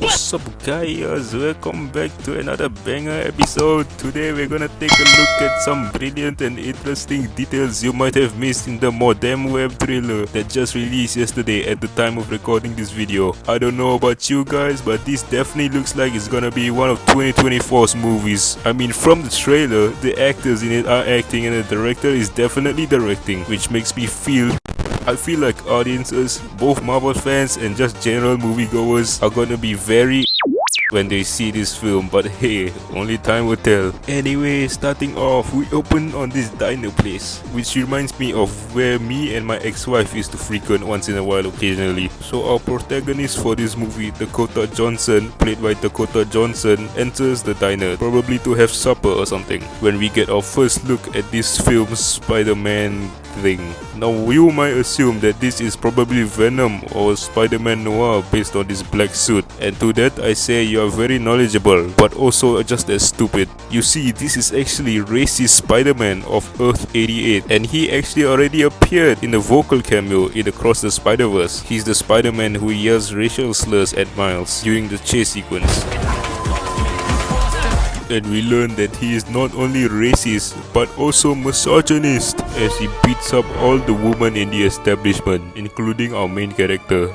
What's up guys, welcome back to another banger episode. Today we're gonna take a look at some brilliant and interesting details you might have missed in the modern web thriller that just released yesterday at the time of recording this video. I don't know about you guys, but this definitely looks like it's gonna be one of 2024's movies. I mean, from the trailer, the actors in it are acting and the director is definitely directing, which makes me I feel like audiences, both Marvel fans and just general moviegoers, are gonna be very when they see this film, but hey, only time will tell. Anyway, starting off, we open on this diner place, which reminds me of where me and my ex-wife used to frequent once in a while occasionally. So our protagonist for this movie, Dakota Johnson, played by Dakota Johnson, enters the diner, probably to have supper or something, when we get our first look at this film's SpiderMan thing. Now you might assume that this is probably Venom or Spider-Man Noir based on this black suit, and to that I say you are very knowledgeable, but also just as stupid. You see, this is actually racist Spider-Man of Earth 88, and he actually already appeared in a vocal cameo in Across the Spider-Verse. He's the Spider-Man who yells racial slurs at Miles during the chase sequence. And we learn that he is not only racist but also misogynist, as he beats up all the women in the establishment, including our main character.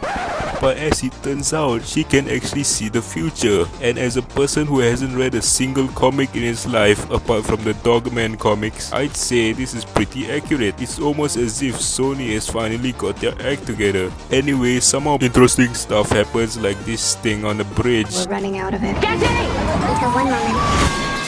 But as it turns out, she can actually see the future, and as a person who hasn't read a single comic in his life apart from the Dogman comics, I'd say this is pretty accurate. It's almost as if Sony has finally got their act together. Anyway, some more interesting stuff happens, like this thing on the bridge. We're running out of it. Until one moment.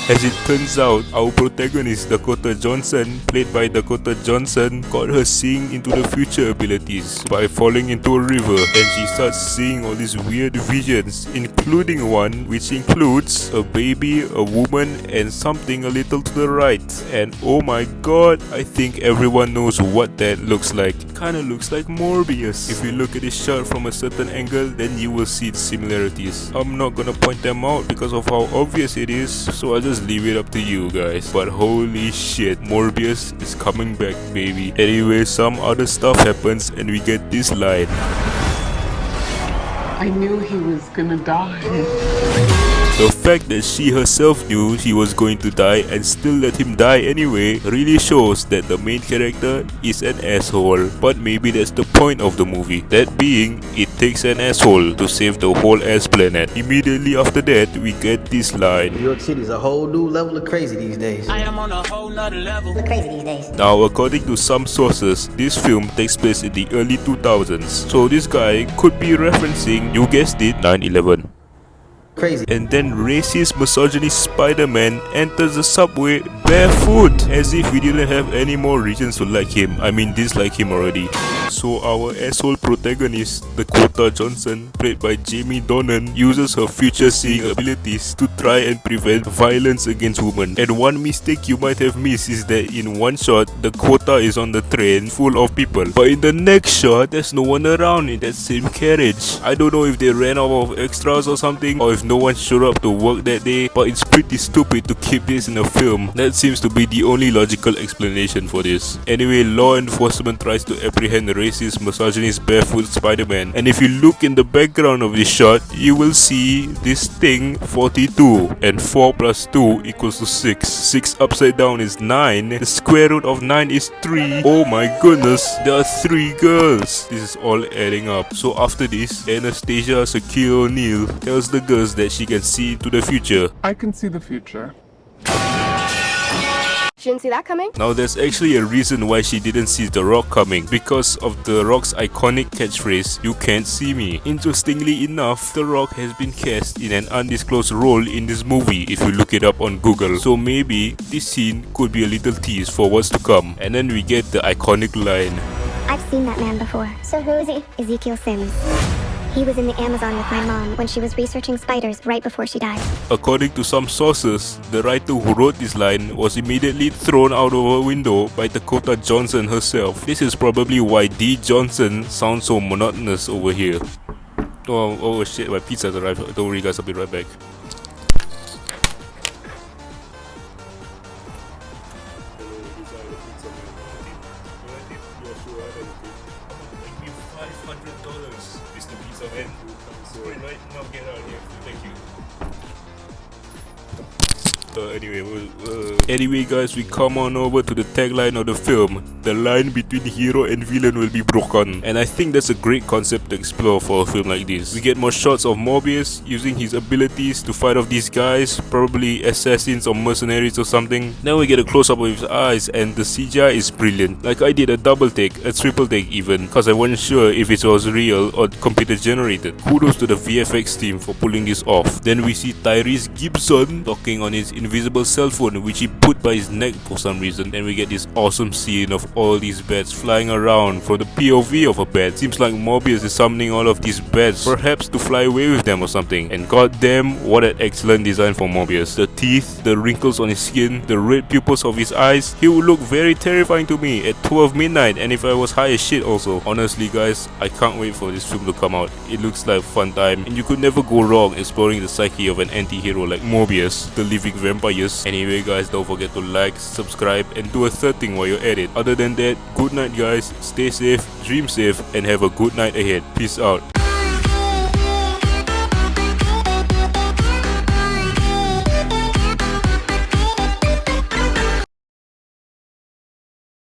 As it turns out, our protagonist Dakota Johnson, played by Dakota Johnson, got her seeing into the future abilities by falling into a river, and she starts seeing all these weird visions, including one which includes a baby, a woman, and something a little to the right. And oh my god, I think everyone knows what that looks like. Kinda looks like Morbius. If you look at this shot from a certain angle, then you will see its similarities. I'm not gonna point them out because of how obvious it is, so I'll just leave it up to you guys. But holy shit, Morbius is coming back, baby. Anyway, some other stuff happens and we get this line. I knew he was gonna die. The fact that she herself knew he was going to die and still let him die anyway really shows that the main character is an asshole. But maybe that's the point of the movie. That being, it takes an asshole to save the whole ass planet. Immediately after that, we get this line. New York City's a whole new level of crazy these days. I am on a whole nother level. We're crazy these days. Now, according to some sources, this film takes place in the early 2000s. So this guy could be referencing, you guessed it, 9/11. Crazy. And then racist misogynist Spider-Man enters the subway barefoot, as if we didn't have any more reasons to like him. I mean, dislike him already. So our asshole protagonist, Dakota Johnson, played by Jamie Dornan, uses her future seeing abilities to try and prevent violence against women. And one mistake you might have missed is that in one shot, Dakota is on the train full of people, but in the next shot, there's no one around in that same carriage. I don't know if they ran out of extras or something, or if no one showed up to work that day, but it's pretty stupid to keep this in a film. That seems to be the only logical explanation for this. Anyway, law enforcement tries to apprehend the racist misogynist barefoot Spider-Man, and if you look in the background of this shot, you will see this thing 42, and 4 plus 2 equals to 6. 6 upside down is 9. The square root of 9 is 3. Oh my goodness, there are 3 girls. This is all adding up. So after this, Anastasia Shaquille O'Neal tells the girls that she can see into the future. I can see the future. She didn't see that coming? Now there's actually a reason why she didn't see The Rock coming, because of The Rock's iconic catchphrase, "You can't see me." Interestingly enough, The Rock has been cast in an undisclosed role in this movie if you look it up on Google. So maybe this scene could be a little tease for what's to come. And then we get the iconic line. I've seen that man before. So who is he? Ezekiel Sims. He was in the Amazon with my mom when she was researching spiders right before she died. According to some sources, the writer who wrote this line was immediately thrown out of a window by Dakota Johnson herself. This is probably why D. Johnson sounds so monotonous over here. Oh shit, my pizza's arrived. Don't worry guys, I'll be right back. $500, Mr. Pizza Man. Right now, get out of here. Thank you. Anyway guys, we come on over to the tagline of the film. The line between hero and villain will be broken, and I think that's a great concept to explore for a film like this. We get more shots of Morbius using his abilities to fight off these guys, probably assassins or mercenaries or something. Then we get a close-up of his eyes, and the CGI is brilliant. Like, I did a double take, a triple take even, cause I wasn't sure if it was real or computer generated. Kudos to the VFX team for pulling this off. Then we see Tyrese Gibson talking on his invisible cell phone, which he put by his neck for some reason. Then we get this awesome scene of all these bats flying around from the POV of a bat. Seems like Morbius is summoning all of these bats, perhaps to fly away with them or something. And goddamn, what an excellent design for Morbius. The teeth, the wrinkles on his skin, the red pupils of his eyes. He would look very terrifying to me at 12 midnight, and if I was high as shit also. Honestly guys, I can't wait for this film to come out. It looks like a fun time, and you could never go wrong exploring the psyche of an anti-hero like Morbius, the living vampires. Anyway guys, don't forget to like, subscribe, and do a third thing while you're at it. Other than that, good night guys, stay safe, dream safe, and have a good night ahead. Peace out.